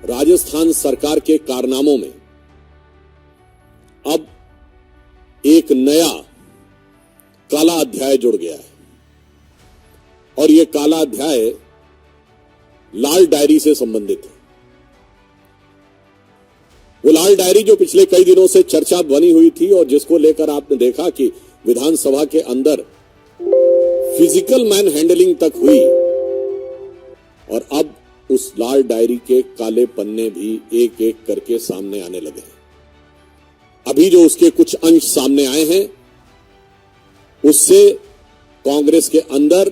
राजस्थान सरकार के कारनामों में अब एक नया काला अध्याय जुड़ गया है और यह काला अध्याय लाल डायरी से संबंधित है। वो लाल डायरी जो पिछले कई दिनों से चर्चा बनी हुई थी और जिसको लेकर आपने देखा कि विधानसभा के अंदर फिजिकल मैन हैंडलिंग तक हुई और अब उस लाल डायरी के काले पन्ने भी एक एक करके सामने आने लगे हैं। अभी जो उसके कुछ अंश सामने आए हैं उससे कांग्रेस के अंदर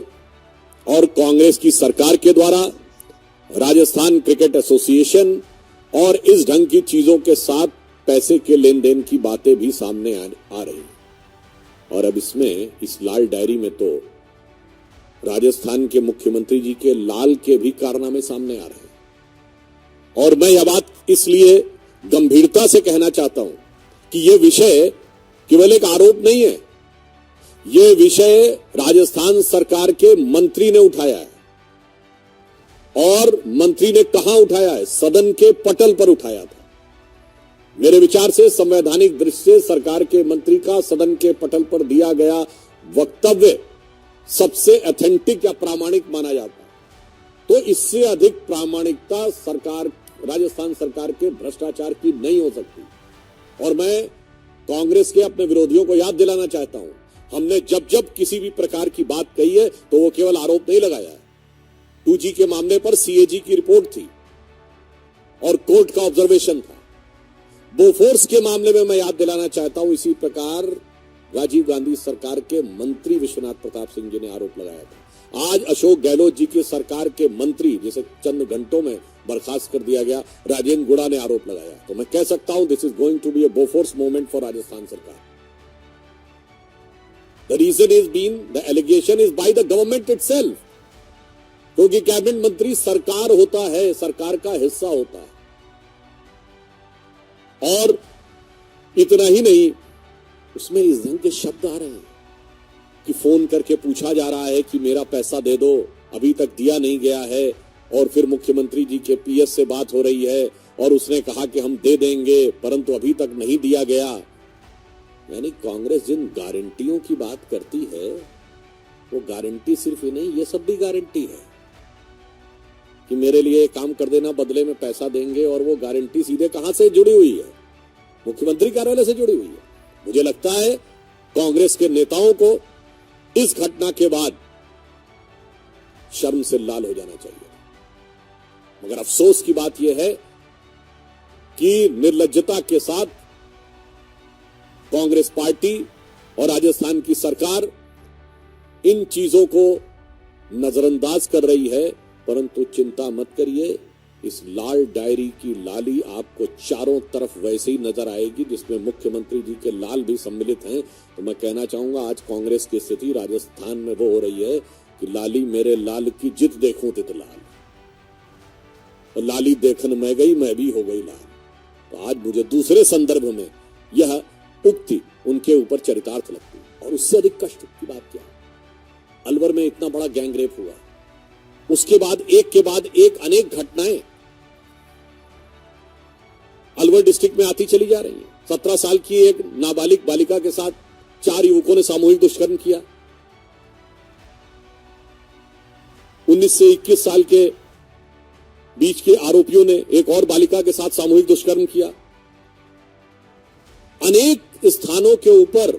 और कांग्रेस की सरकार के द्वारा राजस्थान क्रिकेट एसोसिएशन और इस ढंग की चीजों के साथ पैसे के लेन देन की बातें भी सामने आ रही हैं। और अब इसमें इस लाल डायरी में तो राजस्थान के मुख्यमंत्री जी के लाल के भी कारनामे सामने आ रहे हैं। और मैं यह बात इसलिए गंभीरता से कहना चाहता हूं कि यह विषय केवल एक आरोप नहीं है, यह विषय राजस्थान सरकार के मंत्री ने उठाया है। और मंत्री ने कहां उठाया है? सदन के पटल पर उठाया था। मेरे विचार से संवैधानिक दृष्टि से सरकार के मंत्री का सदन के पटल पर दिया गया वक्तव्य सबसे ऑथेंटिक या प्रामाणिक माना जाता है। तो इससे अधिक प्रामाणिकता सरकार, राजस्थान सरकार के भ्रष्टाचार की नहीं हो सकती। और मैं कांग्रेस के अपने विरोधियों को याद दिलाना चाहता हूं, हमने जब जब किसी भी प्रकार की बात कही है तो वो केवल आरोप नहीं लगाया है। 2G के मामले पर CAG की रिपोर्ट थी और कोर्ट का ऑब्जर्वेशन था। बोफोर्स के मामले में मैं याद दिलाना चाहता हूं, इसी प्रकार राजीव गांधी सरकार के मंत्री विश्वनाथ प्रताप सिंह जी ने आरोप लगाया था। आज अशोक गहलोत जी की सरकार के मंत्री, जिसे चंद घंटों में बर्खास्त कर दिया गया, राजेंद्र गुड़ा ने आरोप लगाया। तो मैं कह सकता हूं this is going to be a Bofors moment for Rajasthan सरकार। The reason is been, the allegation is by the government itself, क्योंकि कैबिनेट मंत्री सरकार होता है, सरकार का हिस्सा होता है। और इतना ही नहीं, उसमें इस ढंग के शब्द आ रहे हैं कि फोन करके पूछा जा रहा है कि मेरा पैसा दे दो, अभी तक दिया नहीं गया है। और फिर मुख्यमंत्री जी के PS से बात हो रही है और उसने कहा कि हम दे देंगे परंतु अभी तक नहीं दिया गया। यानी कांग्रेस जिन गारंटियों की बात करती है वो गारंटी सिर्फ ही नहीं, ये सब भी गारंटी है कि मेरे लिए काम कर देना, बदले में पैसा देंगे। और वो गारंटी सीधे कहां से जुड़ी हुई है? मुख्यमंत्री कार्यालय से जुड़ी हुई है। मुझे लगता है कांग्रेस के नेताओं को इस घटना के बाद शर्म से लाल हो जाना चाहिए। मगर अफसोस की बात यह है कि निर्लज्जता के साथ कांग्रेस पार्टी और राजस्थान की सरकार इन चीजों को नजरअंदाज कर रही है। परंतु चिंता मत करिए, इस लाल डायरी की लाली आपको चारों तरफ वैसे ही नजर आएगी जिसमें मुख्यमंत्री जी के लाल भी सम्मिलित हैं। तो मैं कहना चाहूंगा आज कांग्रेस की स्थिति राजस्थान में वो हो रही है कि लाली मेरे लाल की जित देखूं तित लाल, और लाली देखन मैं गई मैं भी हो गई लाल। तो आज मुझे दूसरे संदर्भ में यह उक्ति उनके ऊपर चरितार्थ लगती है। और उससे अधिक कष्ट की बात क्या है? अलवर में इतना बड़ा गैंगरेप हुआ, उसके बाद एक के बाद एक अनेक घटनाएं अलवर डिस्ट्रिक्ट में आती चली जा रही हैं। 17 साल की एक नाबालिग बालिका के साथ 4 युवकों ने सामूहिक दुष्कर्म किया। 19 से 21 साल के बीच के आरोपियों ने एक और बालिका के साथ सामूहिक दुष्कर्म किया। अनेक स्थानों के ऊपर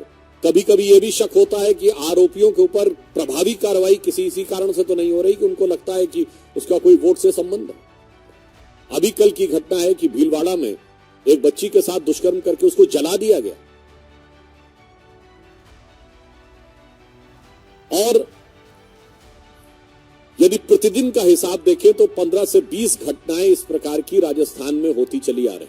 कभी कभी यह भी शक होता है कि आरोपियों के ऊपर प्रभावी कार्रवाई किसी इसी कारण से तो नहीं हो रही कि उनको लगता है कि उसका कोई वोट से संबंध है। अभी कल की घटना है कि भीलवाड़ा में एक बच्ची के साथ दुष्कर्म करके उसको जला दिया गया। और यदि प्रतिदिन का हिसाब देखें तो 15 से 20 घटनाएं इस प्रकार की राजस्थान में होती चली आ रही।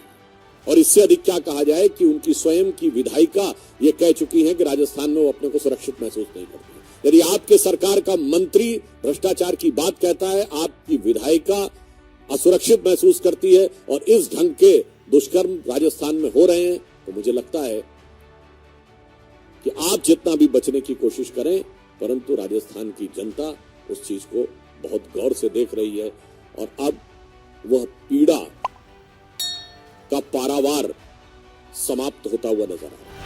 और इससे अधिक क्या कहा जाए कि उनकी स्वयं की विधायिका ये कह चुकी है कि राजस्थान में वो अपने को सुरक्षित महसूस नहीं करती। यदि आपके सरकार का मंत्री भ्रष्टाचार की बात कहता है, आपकी विधायिका असुरक्षित महसूस करती है और इस ढंग के दुष्कर्म राजस्थान में हो रहे हैं, तो मुझे लगता है कि आप जितना भी बचने की कोशिश करें, परंतु राजस्थान की जनता उस चीज को बहुत गौर से देख रही है। और अब वह पीड़ा का पारावार समाप्त होता हुआ नजर आ रहा है।